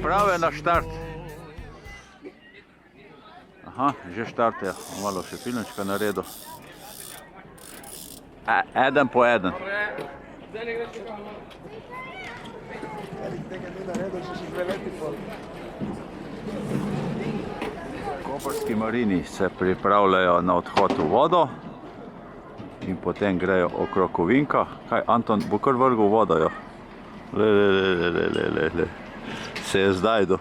priprave na štart. Aha, že štarte, malo še filmčka naredil. Eden po eden. Koprski marini se pripravljajo na odhod v vodo in potem grejo okrog ovinka. Kaj, Anton bo kar vrgel vodo, jo? Le. Se je zdaj do.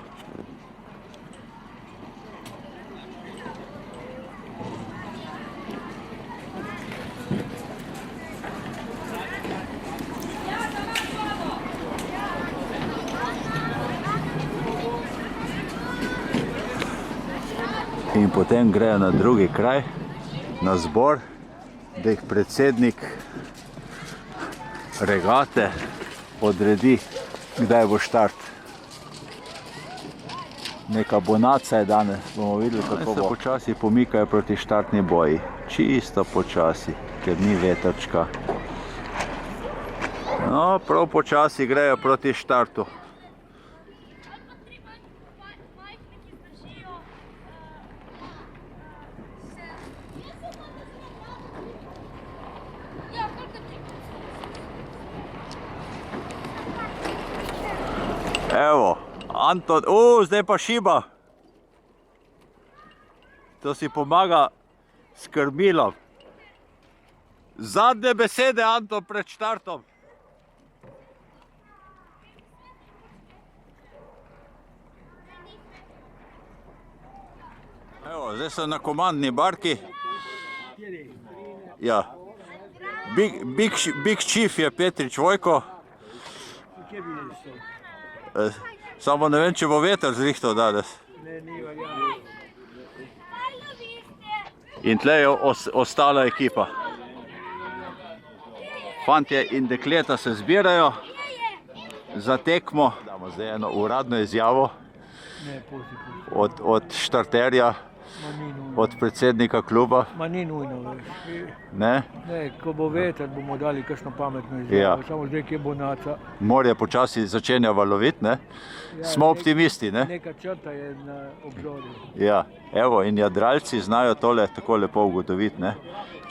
In potem grejo na drugi kraj, na zbor, da jih predsednik regate odredi, kdaj bo štart. Neka bonaca je danes, bomo videli, kako bo. Se počasi pomikajo proti štartni boji. Čisto počasi, ker ni vetrčka. No, prav počasi grejo proti štartu. Evo, Anton, zdaj pa šiba. To si pomaga s krmilom. Zadnje besede, Anton, pred štartom. Evo, zdaj so na komandni barki. Ja. Big Chief je Petrič Vojko. Samo ne vem, če bo veter zrihtal danes. In tle je ostala ekipa. Fantje in dekleta se zbirajo za tekmo. Damo zdaj eno uradno izjavo od štarterja, od predsednika kluba. Ma ni nujno več. Ne? Ne, ko bo veter, bomo dali kakšno pametno izjavo. Samo zdaj, kje bo naca. Morje počasi začenja valoviti, ne? Smo optimisti, ne? Neka črta je na obzorju. Ja, evo, in jadralci znajo tole tako lepo ugotoviti, ne?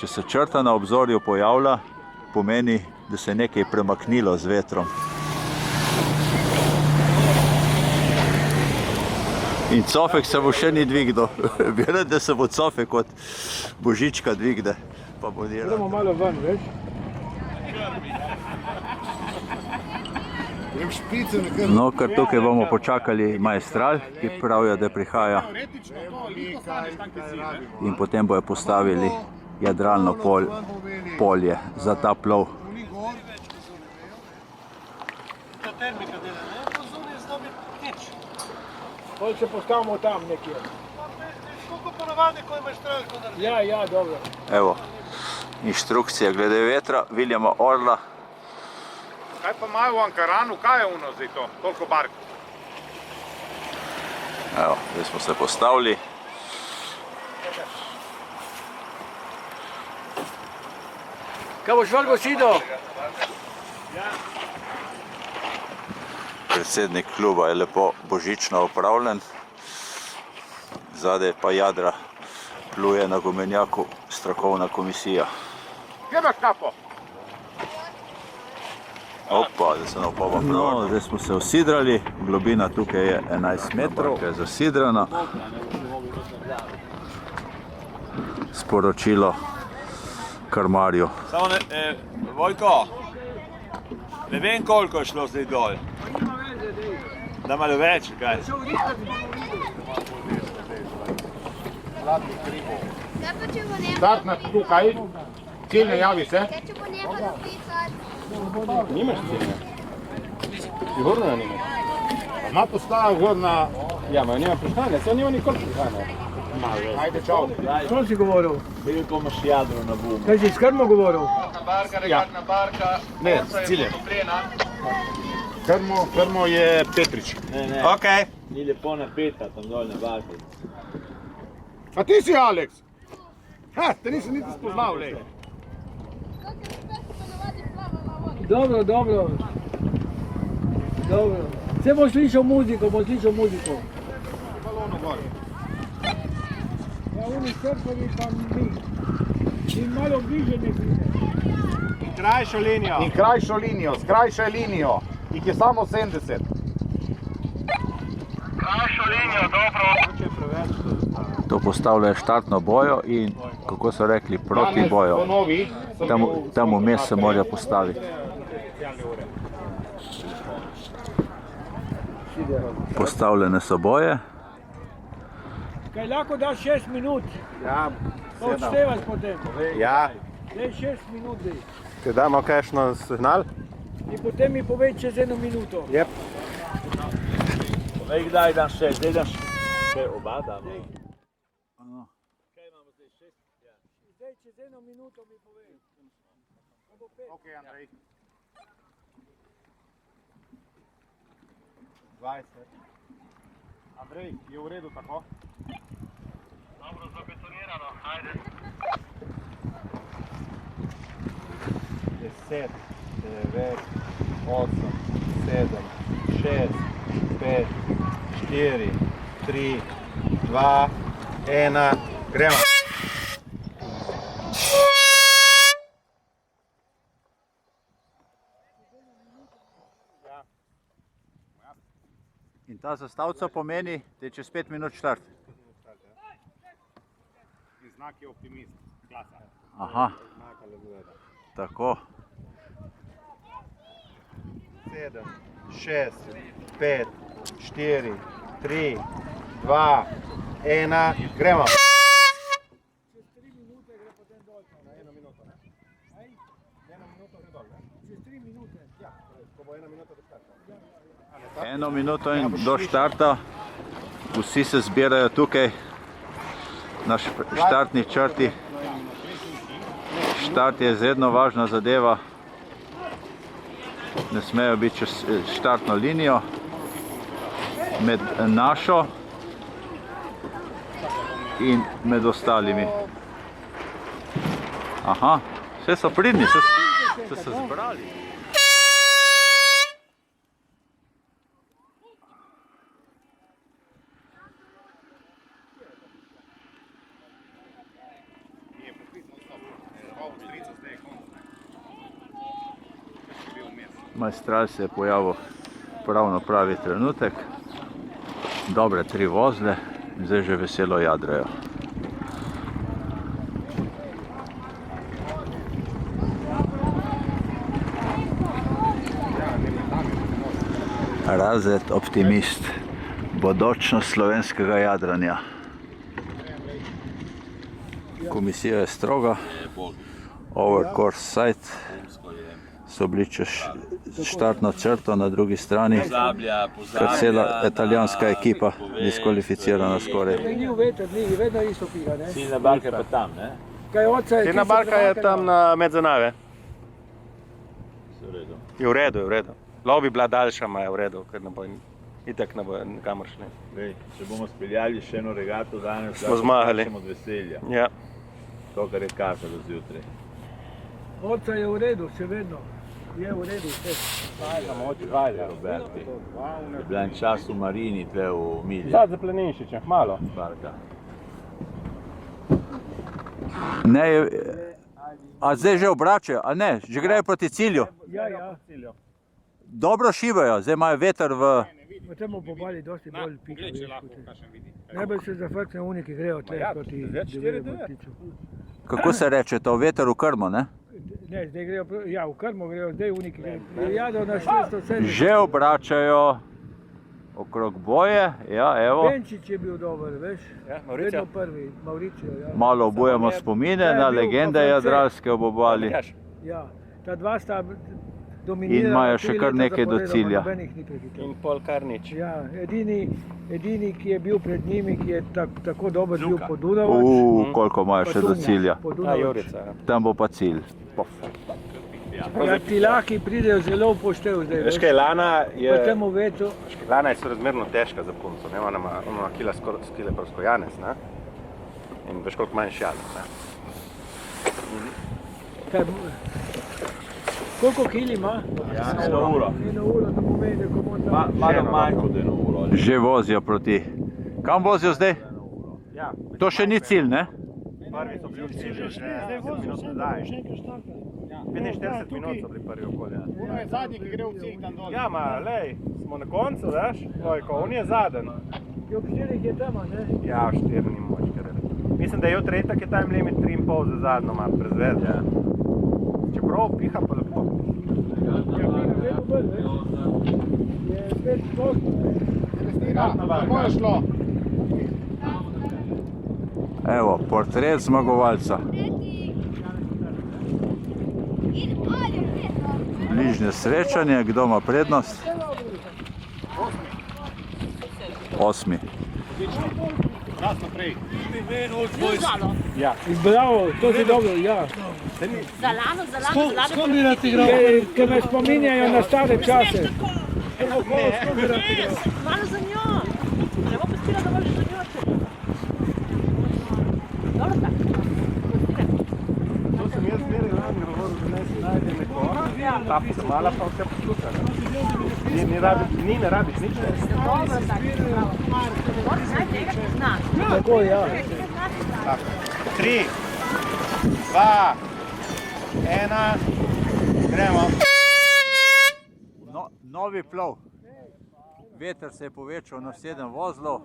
Če se črta na obzorju pojavlja, pomeni, da se je nekaj premaknilo z vetrom. In cofek se bo še ni dvignil. Vjerujte, da se bo cofek od Božička dvigne. Pa bo delal. Gremo malo ven, veš? No, kar tukaj bomo počakali majstral, ki pravijo, da prihaja. In potem bojo postavili jadralno polje za ta plov. Bolj se postavimo tam nekje. Koliko ponovadi, ko imaš strelko naredi? Ja, dobro. Evo, inštrukcija glede vetra, Viljama Orla. Kaj pa imajo v Ankaranu, kaj je ono zdaj to, toliko bark? Evo, zdaj smo se postavili. Kaj boš vrgo sido? Predsednik kluba je lepo božično opravljen. Zadaj pa jadra pluje na gumenjaku strokovna komisija. Kje imaš kapo? Opa, zdaj se nam pa prav. No, zdaj smo se usidrali, globina tukaj je 11 metrov, je zasidrana. Sporočilo krmarju. Samo ne, Vojko, ne vem koliko je šlo zdaj dol. Da malo več, kaj? Startna tukaj, cilj ne javi se. Nimaš cilja? Sigurno da nimaš? Ima postaja gorna. Ja, ma nima pristanja, sad nima nikoli pristanja. Ajde, čau. Što si govoril? Veliko imaš jadro na bumu. Kaj si s krmo govoril? Barka, regatna barka. Ne, s ciljem. Krmo je Petrič. Ne, Okej. ni lepo napeta tam dol na barki. A ti si Aleks? Ha, te nisem niti spoznal, lej. Dobro. Se bo slišal muziko, bo slišal muziko. Ja, oni srcovi pa mi. In malo bliže ne pride. In krajšo linijo, skrajšaj linijo. Jih je samo 70. To postavljajo štartno bojo in, kako so rekli, proti boju. Tam vmes se morajo postaviti. Postavljene so boje. Kaj lahko daš 6 minut? Ja, Pa odštevaš potem. ja. Daj 6 minut daj. Ti damo kakšno signal? In potem mi povej čez 1 minuto. Jep. Povej, kdaj dam še, zdaj dam še oba damo. Zdaj čez 1 minuto mi povej. Ok, Andrej. 20. Andrej, je v redu tako? Dobro, zabetonirano, ajde. 10, 9, 8, 7, 6, 5, 4, 3, 2, 1, gremo. In ta zastavca pomeni, da je čez 5 minut štart. In znak je optimist, klasa. Aha, tako. 7, 6, 5, 4, 3, 2, 1, gremo. Čez 3 minute gre potem dol. Na 1 minuto, ne? Aj? 1 minuto gre dol, ne? Čez 3 minute. Ja, ko bo 1 minuta do starta. 1 minuto in do štarta. Vsi se zbirajo tukaj na štartni črti. Štart je izredno važna zadeva. Ne smejo biti čez štartno linijo. Med našo in med ostalimi. Aha, vse so pridni, so se zbrali. Majstral se je pojavil prav na pravi trenutek. Dobre 3 vozle, zdaj že veselo jadrajo. Razred optimist, bodočnost slovenskega jadranja. Komisija je stroga, over course site. So bili čez štartno črto na drugi strani, ker cela italijanska ekipa diskvalificirana skoraj. Ni v veter, ni, vedno isto piga, ne? Ciljna barka je pa tam, ne? Kaj oca je? Ciljna barka je tam na Medzanave. V redu. Je v redu, je v redu. Lahko bi bila daljša, ma je v redu, ker ne bo itak ne bo nikamor šli. Lej, če bomo speljali še eno regato danes, Smo zmagali. Od veselja. Ja. To, kar je kazalo zjutraj. Oca je v redu, še vedno. Je v redu, vse. Hvala, Roberti. Je bil en čas v Marini, tle v Milji. Sad za Planinšiča, malo. Barka. Ne, a zdaj že obračajo, a ne, že grejo proti cilju. Ja, ja. Dobro šivajo, zdaj imajo veter v... Potem bomo pobali dosti bolj pika. Najbolj se zafrkne oni, ki grejo tle proti devetemu ptiču. Kako se reče to, veter v krmo, ne? Ne, zdaj grejo, ja, v krmo grejo, zdaj oni, ki grejo. Jado na 470. Že obračajo okrog boje, ja, evo. Benčič je bil dober, veš? Ja, Mauricio. Vedno prvi, Mauricio, ja. Malo obujamo spomine na legende jadralske ob obali. Ja, ta dva sta In dominirala. imajo še 3 kar leta nekaj do zaporedoma, cilja. nobenih ni prehitel. In pol Karnič. Ja, edini, ki je bil pred njimi, ki je tako dober bil Podunavac. Koliko imajo še do cilja. A, Jurica. Tam bo pa cilj. Ja, ti lahki pridejo zelo v poštev zdaj, Veš kaj, Lana Po je... temu vetru. Lana je sorazmerno težka za punco, ne? Ona ima kile prosto Janez, ne? In veš koliko manjši Janez, ne? Kaj, Koliko kil ima? Ja, 1 uro. 1 uro, to pomeni, da ko mora Malo manj kot 1 uro. Že vozijo proti. Kam vozijo zdaj? Ja, To še ni cilj, ne? prvi so bili vsi že Zdaj 10 vozijo minut še nazaj. enkrat štarta. 45 minut so bili prvi okoli. Uno je zadnji, ki gre v cilj tam dol. Ja, ma, lej, smo na koncu, veš, Vojko, on je zaden. Ki ob 4 je tema, ne? Ja, 4 ni moč, ker mislim, da je jutri itak je time limit 3,5 za zadnjo, malo prezvez. Ja. Čeprav piha pa lepo. Ja, vedno bolj, veš. Je spet splošno, ne? Kristina, kako je šlo? Evo, portret zmagovalca. Bližnje srečanje, kdo ima prednost? 8. Čas naprej. Bravo, to si dobro, ja. Zalano, zalano. Ker me spominjajo na stare čase. Malo za njo. Ne bo pustila, da možeš za njo. Dobro tako. To sem jaz zmeraj lani govoril, da naj si najde nekoga, ta pa se mala pa vse posluša. Ne rabiš nič. Dobro tako. Moraš naj tega poznaš. Tako, ja. 3, 2, 1, gremo. Novi plov. Veter se je povečal na 7 vozlov.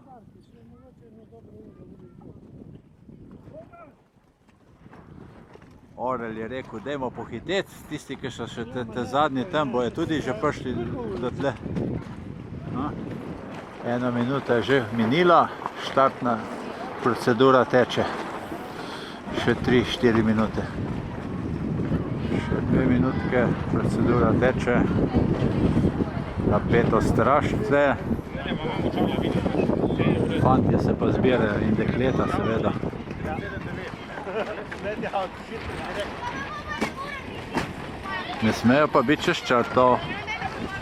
Orel je rekel, dajmo pohiteti, tisti, ki so še te zadnji tam, bojo tudi že prišli do tle. 1 minuta je že minila, štartna procedura teče. Še 3-4 minute. Še 2 minutke, procedura teče. Napeto strašce. Fantje se pa zbirajo in dekleta seveda. Ne smejo pa biti čez črto,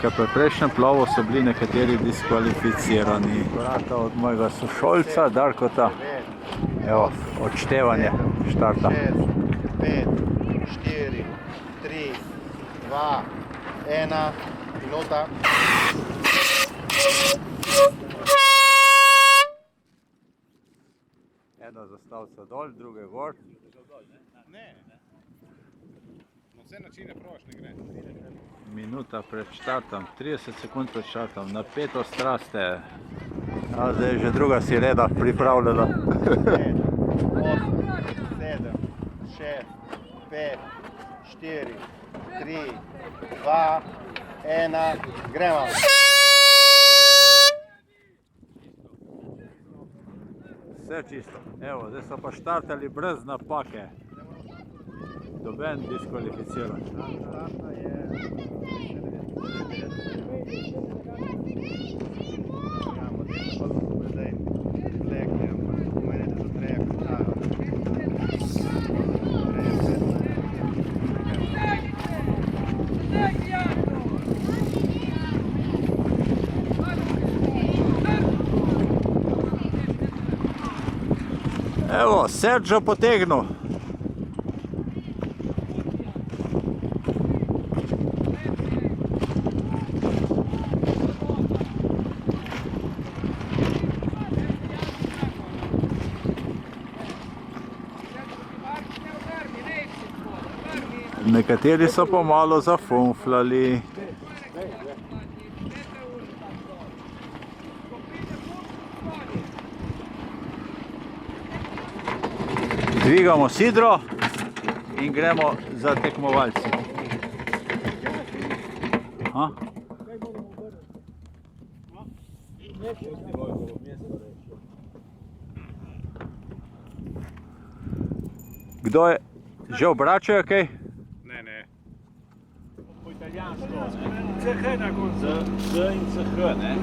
ker pri prejšnjem plovu so bili nekateri diskvalificirani. Vrata od mojega sošolca, Darkota. Evo, odštevanje štarta. 5, 4, 3, 2, 1, minuta. Eno zastavca dol, druge gor. Ne. Na vse načine probaš, ne gre. Minuta pred štartom, 30 sekund pred štartom, napeto straste. A zdaj je že druga sirena pripravljena. 5, 8, 7, 6, 5, 4, 3, 2, 1, gremo. Vse čisto. Evo, zdaj so pa štartali brez napake. Doben diskvalificiran. Evo, Sergio potegnil. Nekateri so pa malo zafunflali. Dvigamo sidro in gremo za tekmovalci. Kdo je? Že obračajo kaj? Ne. Po italijansko, Z in CH, ne?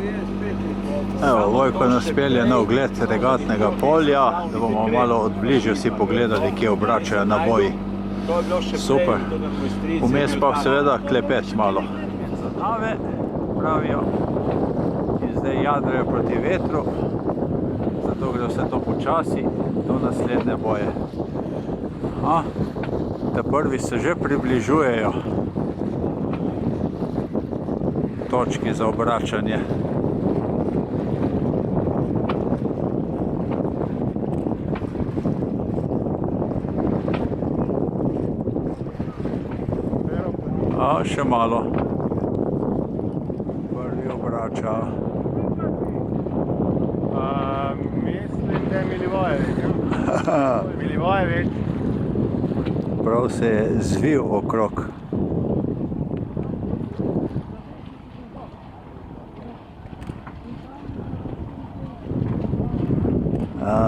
Evo, Vojko nas pelje na ogled regatnega polja, da bomo malo od bližje si pogledali, kje obračajo naboji. To je bilo še Super. prej, tudi mojstrice. Vmes pa seveda klepet malo. Zadave, pravijo, in zdaj jadrajo proti vetru, zato gre vse to počasi do naslednje boje. Ta prvi se že približujejo. točki za obračanje. A še malo. Prvi obrača. Mislim, da je Milivojević. Milivojević. Prav se je zvil okrog.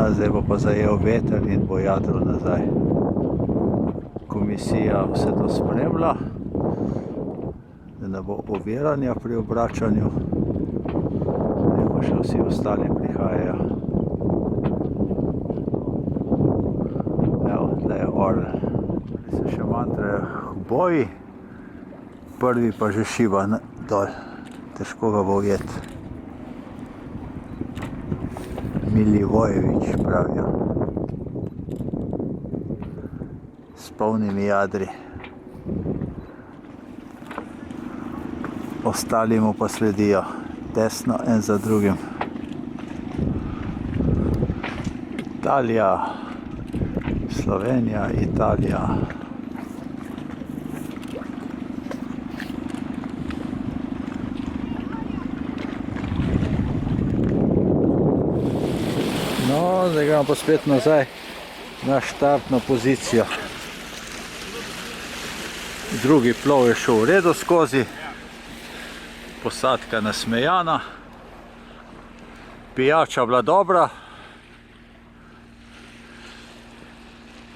Zdaj bo pa zajel veter in bo jadro nazaj. Komisija vse to spremlja, da ne bo oviranja pri obračanju. Zdaj pa še vsi ostali prihajajo. Evo, zdaj je orel. Zdaj se še mantrajo v boji, prvi pa že šiba dol. Težko ga bo ujeti. Milivojević pravijo. S polnimi jadri. Ostali mu pa sledijo. Desno en za drugim. Italija, Slovenija, Italija. No, zdaj gremo pa spet nazaj na štartno pozicijo. Drugi plov je šel v redu skozi. Posadka nasmejana. Pijača bila dobra.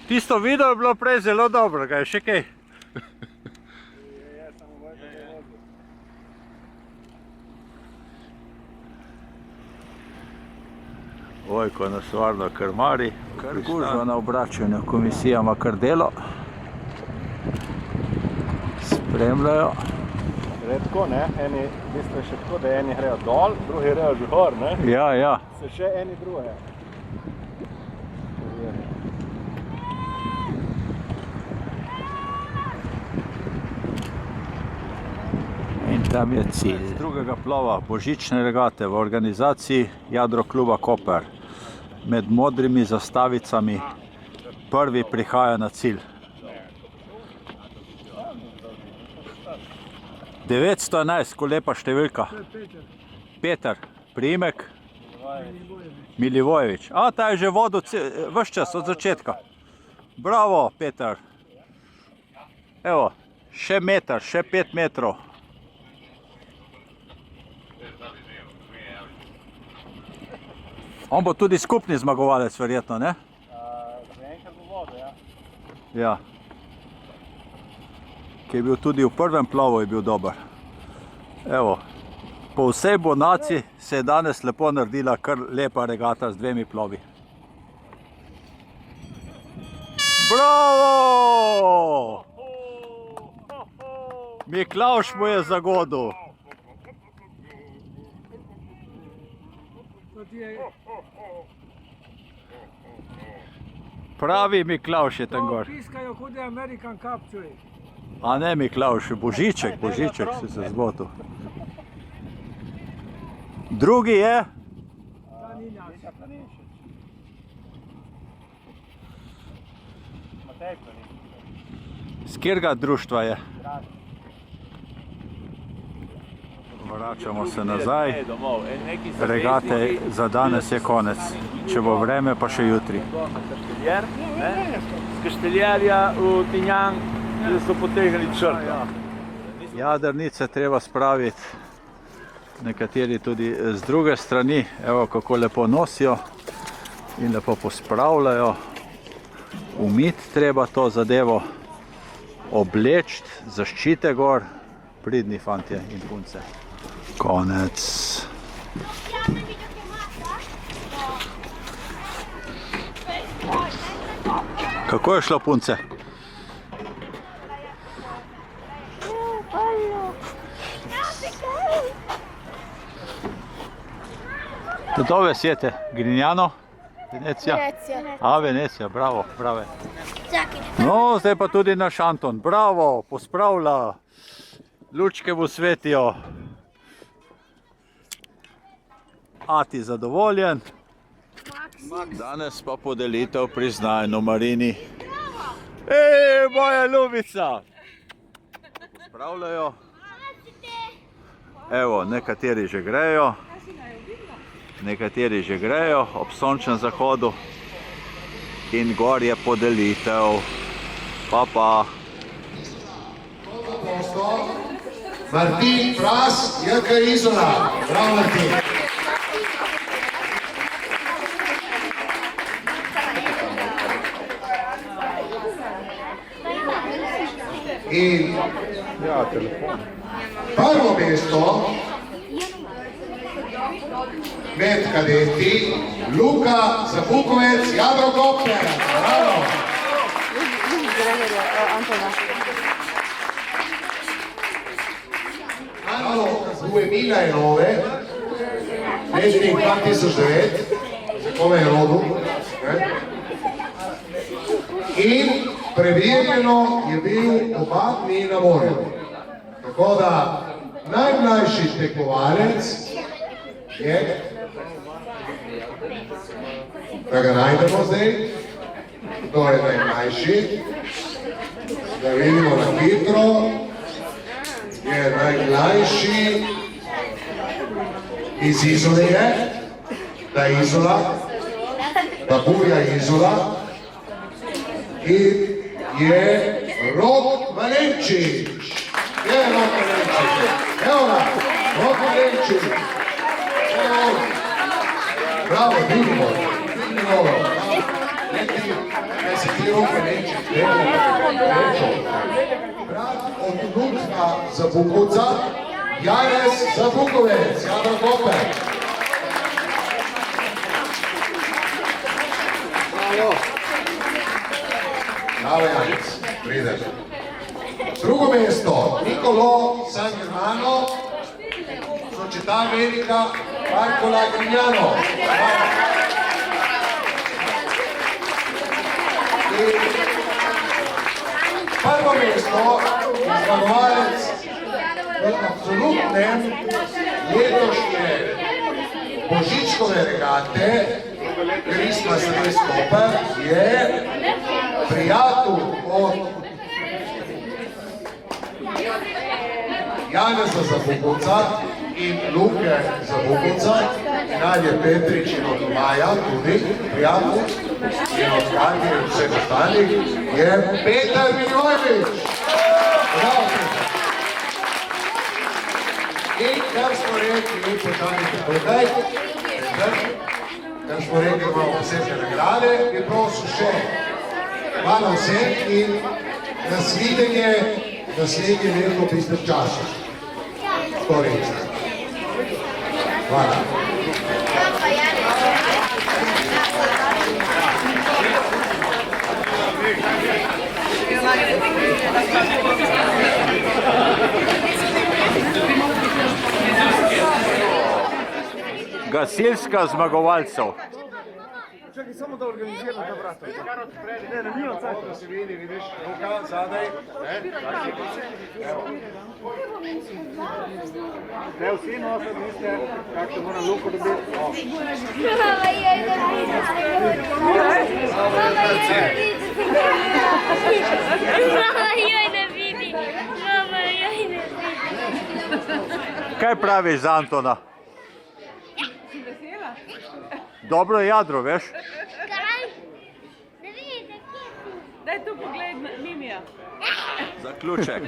Tisto video je bilo prej zelo dobro, ga je še kaj? Vojko nas varno krmari, kar gužva na obračanju. Komisija ima kar delo. Spremljajo. Gre tako, ne? Eni, mislim še tako, da eni grejo dol, drugi grejo že gor, ne? Ja, ja. Se še eni druge. In tam je cilj. Z drugega plova božične regate v organizaciji Jadrokluba Koper. Med modrimi zastavicami prvi prihaja na cilj. 911, ko lepa številka. Peter, priimek? Milivojević. A, ta je že vodil ves čas od začetka. Bravo, Peter. Evo, še meter, še 5 metrov. On bo tudi skupni zmagovalec, verjetno, ne? Zaenkrat bo vodo, ja. Ja. Ki je bil tudi v prvem plovu, je bil dober. Evo, po vsej Bonaci se je danes lepo naredila kar lepa regata z 2 plovi. Bravo! Miklavž mu je zagodil. Pravi Miklavž je tam gor. Piskajo kot je American Cup, čuj. A ne Miklavž, Božiček si se zgodil. Drugi je? Ta ni naš. Z katerega društva je? Vračamo se nazaj. Regate za danes je konec. Če bo vreme, pa še jutri. Z Kašteljerja v Tinjan so potegnili črto. Jadrnice treba spraviti, nekateri tudi z druge strani. Evo, kako lepo nosijo in lepo pospravljajo. Umiti treba to zadevo, obleči, zaščite gor. Pridni fantje in punce. Konec. Kako je šlo, punce? Dove siete? Grignano? Venezia? A, Venecija, bravo, brave. No, zdaj pa tudi naš Anton, bravo, pospravlja. Lučke mu svetijo. Ati zadovoljen. Danes pa podelitev priznanj v Marini. Moja ljubica! Spravljajo. Evo, nekateri že grejo. Nekateri že grejo ob sončnem zahodu. In gor je podelitev. Pa. Martin Fras, JK Izola. Bravo, Martin. In prvo mesto med kadeti Luka Zabukovec, Jadro Koper. Bravo. Anno 2009, letnik 2009, come je rodil. In preverjeno je bil oba dni na morju. Tako da najmlajši tekmovalec je, da ga najdemo zdaj, kdo je najmlajši, da vidimo na hitro, je najmlajši iz Izole je, da je Izola, da Burja Izola, in je Rok Valenčić. Gdje je Rok Valenčić? Evo ga, Rok Valenčić. Evo ga. Bravo, vidimo. Kaj si ti Rok Valenčić? Brat od Luka Zabukovca, Janez Zabukovec, Jadro Koper. Bravo, Janec, prideš. Drugo mesto, Niccolò San Germano, Società Medica Parcola Grignano. Prvo mesto, zmagovalec v absolutnem letošnje božičkove regate, Christmas Race Koper, je prijatelj od Janeza Zabukovca in Luke Zabukovca, Nadje Petrič in od Maja tudi prijatelj in od Katje in vseh ostalih je Petar Milojvić. In kar smo rekli, počakajte tukaj, kar smo rekli, imamo posebne nagrade, je prosil še hvala vsem in nasvidenje naslednje leto v istem času. To reči. Hvala. Gasilska zmagovalcev. Čakaj, samo da organiziram ta vrata. Ne, ne, nima cajta. Da se vidi, vidiš, Luka, zadaj. Ne, vsi nosat niste, kako se moram Luko dobiti. Kaj praviš za Antona? Dobro je jadro, veš? Daj tu pogled na Mimija. Zaključek.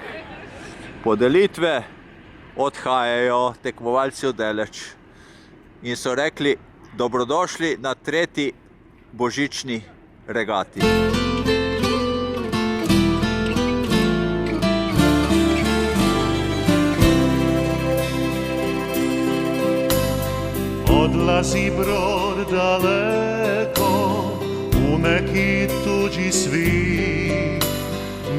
Podelitve odhajajo tekmovalci odeleč in so rekli dobrodošli na 3. božični regati. Odlazi brod daleko u neki tuđi svit,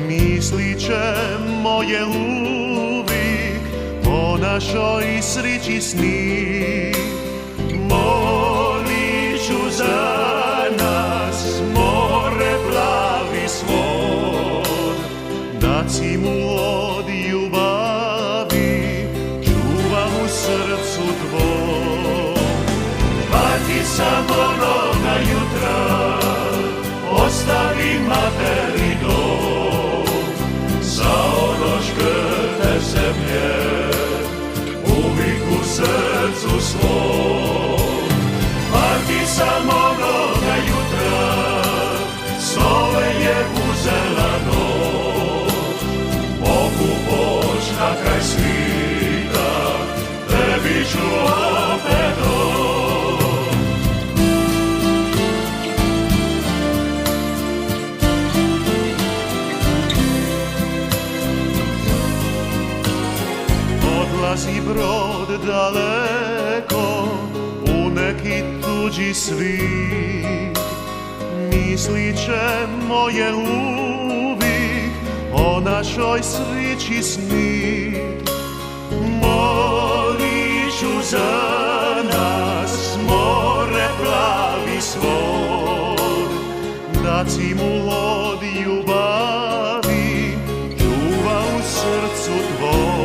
mislit će moje uvijek o našoj sreći sni. Molit ću za nas, more plavi svod, da ci mu od ljubavi čuvam u srcu tvoj. sam onoga jutra, ostavi materi dom, za ono škrte zemlje, uvijek u srcu svom. Parti sam onoga jutra, snove je uzela noć, mogu poć na kraj svita, tebi ću opet doć. Odlazi brod daleko u neki tuđi svit, mislit će moje uvijek o našoj sreći snit. Molit ću za nas, more plavi svod, da ci mu od ljubavi čuva u srcu tvoj.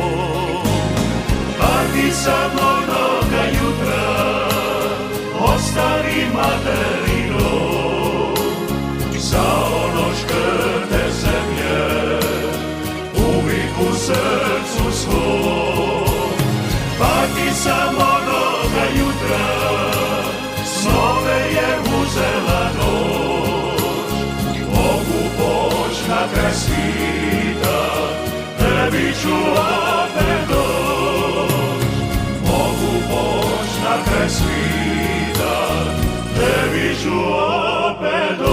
Parti sam onoga jutra, ostavi materi dom, za ono škrte zemlje, uvijek u srcu svom. Parti sam onoga jutra, snove je uzela noć, mogu poć na kraj svita, tebi ću opet doć. Mogu poć na kraj svita, tebi ću opet doć.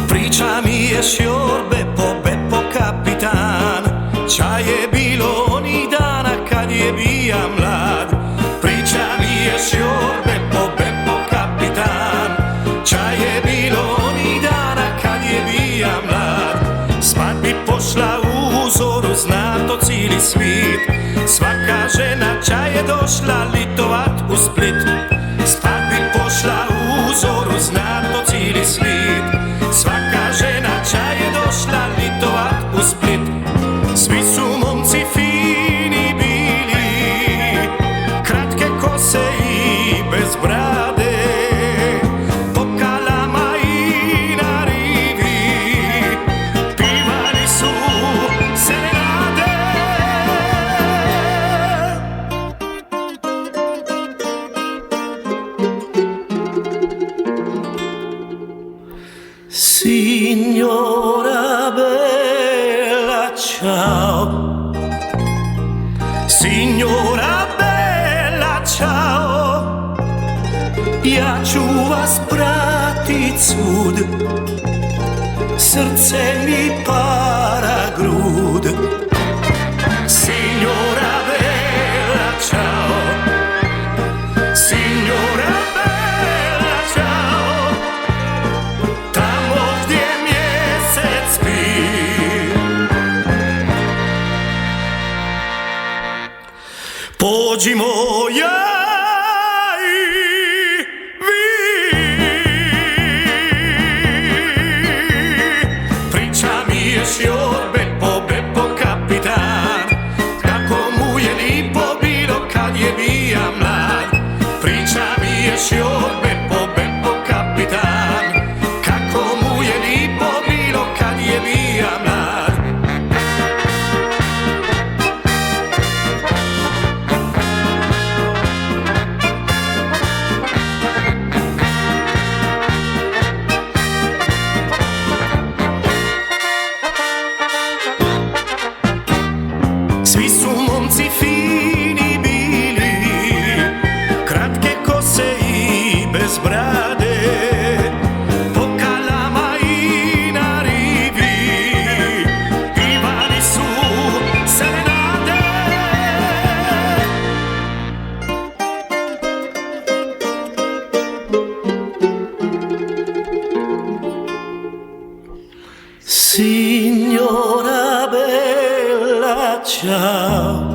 Priča mi je šjor Beppo kapitan, ča je bilo onih dana kad je bija mlad. Priča mi je šjor Beppo kapitan, ča je bilo onih dana kad je bija mlad. Spat bi pošla u zoru, zna to cijeli svit, svaka žena ča je došla litovat u Split. Spat bi pošla u zoru, zna to cijeli svit, svaka žena ča je došla litovat u Split. Svi su momci fini bili, kratke kose i bez brade, po kalama i na rivi, pivali su serenade. Signora bella ciao, signora bella ciao, ja ću vas pratit svud, srce mi para grud. Signora bella ciao, signora bella ciao, tamo gdje mjesec spi. Pođimo ja i vi, priča mi je šjor Beppo kapitan, kako mu je lipo bilo kad je bija mlad. Priča mi je šjor Beppo kapitan, kako mu je lipo bilo kad je bija mlad. Svi su momci fini bili, kratke kose i ciao.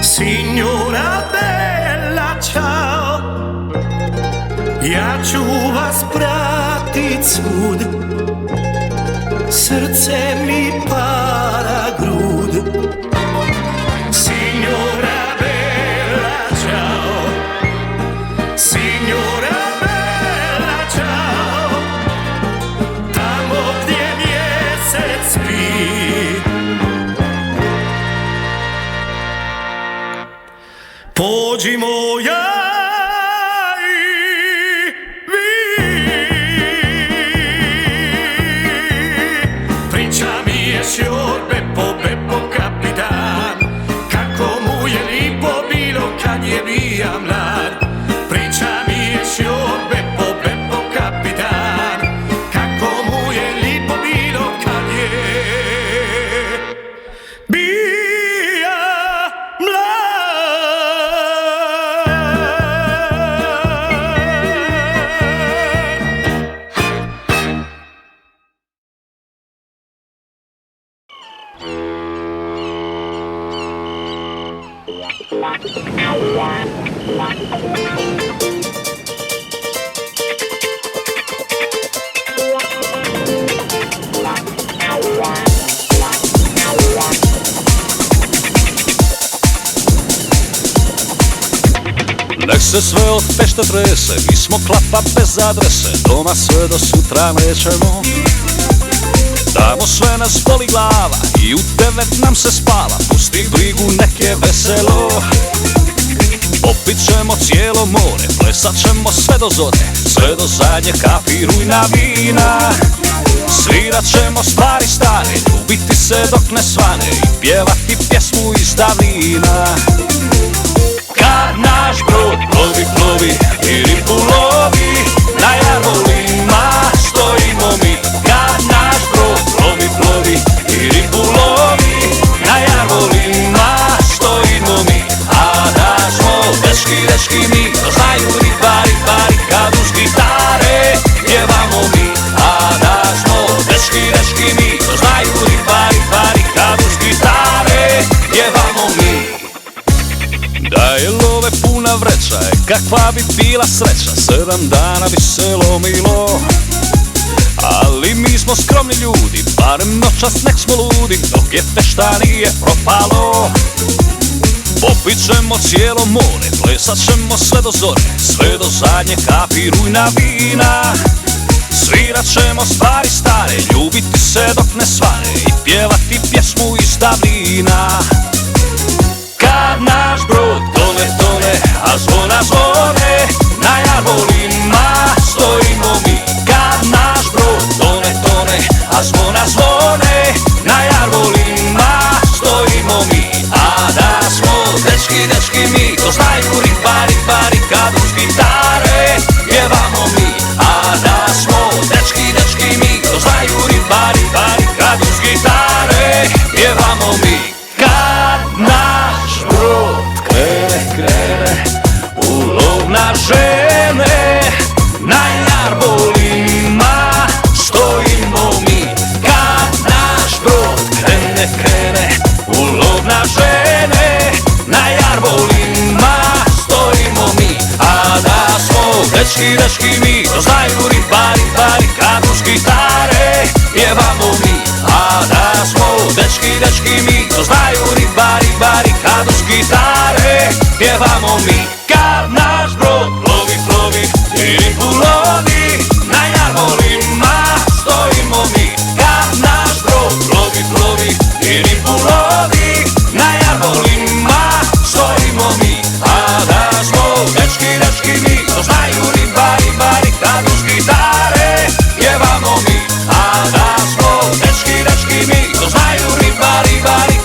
Signora bella, ciao. Ja ću vas pratit svud, srce mi para grud. Signora bella, ciao. Signora bella, ciao. Tamo gdje mjesec spi, pođimo ja i vi. Priča mi je sjor Beppo kapitan, kako mu je lipo bilo kad je bija mlad. Priča mi je sjor Beppo kapitan, kako mu je lipo bilo kad je bija mlad. Nek se sve od Pešte trese, mi smo klapa bez adrese, doma sve do sutra nećemo. Tamo sve nas boli glava i u 9 nam se spava, pusti brigu, nek je veselo. Popit ćemo cijelo more, plesat ćemo sve do zore, sve do zadnje kapi rujna vina. Svirat ćemo stvari stare, ljubiti se dok ne svane i pjevati pjesmu iz davnina. Kad naš brod plovi, plovi i ribu lovi, na jarvolima stojimo mi. Kad naš brod plovi, plovi i ribu lovi, na jarvolima stojimo mi. A da smo dečki mi, to znaju ribari, kad uz gitare pjevamo mi. A da smo dečki mi, to znaju ribari, kad uz gitare pjevamo mi. Da je love puna vreća, kakva bi bila sreća, 7 dana bi se lomilo. Ali mi smo skromni ljudi, barem noćas nek smo ludi, dok je fešta nije propalo. Popit ćemo cijelo more, plesat ćemo sve do zore, sve do zadnje kapi rujna vina. Svirat ćemo stvari stare, ljubiti se dok ne svane i pjevati pjesmu iz davnina. Kad naš brod tone, a zvona zvone, na jarvolima stojimo mi. Kad naš brod tone, a zvona zvone, na jarvolima stojimo mi. A da smo dečki mi, to znaju ribari, kad uz gitare pjevamo mi. A da smo dečki mi, to znaju ribari, kad uz gitare pjevamo mi. Kad naš brod krene u lov na žene, na jarbolima stojimo mi. Kad naš brod krene u lov na žene, na jarbolima stojimo mi. A da smo dečki mi, to znaju ribari, kad uz gitare pjevamo mi. A da smo dečki mi, to znaju ribari, kad uz gitare pjevamo mi. Kad naš brod plovi i ribu lovi, na jarvolima stojimo mi. Kad naš brod plovi i ribu lovi, na jarvolima stojimo mi. A da smo dečki mi, to znaju ribari, kad uz gitare pjevamo mi. A da smo dečki mi, to znaju ribari,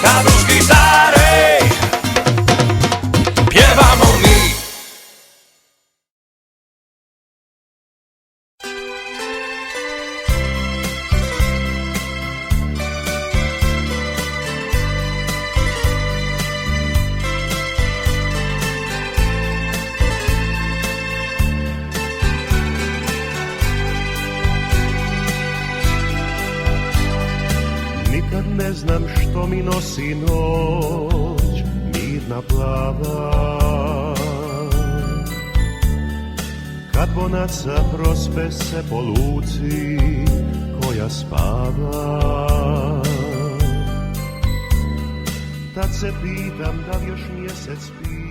kad ne znam što mi nosi noć mirna plava. Kad bonaca prospe se po luci koja spava, tad se pitam da li još mjesec spije.